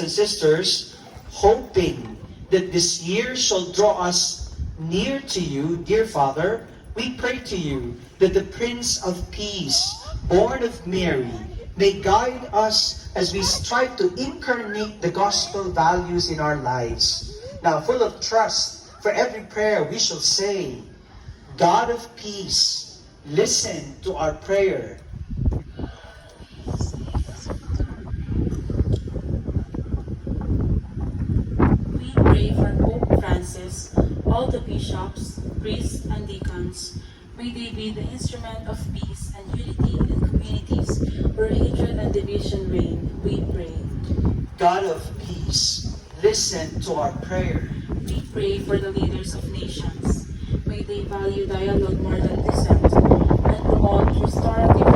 and sisters, hoping that this year shall draw us near to you, dear Father, we pray to you that the Prince of Peace, born of Mary, may guide us as we strive to incarnate the gospel values in our lives. Now, full of trust, for every prayer we shall say, God of peace, listen to our prayer. We pray for Pope Francis, all the bishops, priests, and deacons. May they be the instrument of peace and unity in communities where hatred and division reign. We pray. God of peace, listen to our prayer. We pray for the leaders of nations. May they value dialogue more than dissent and promote restorative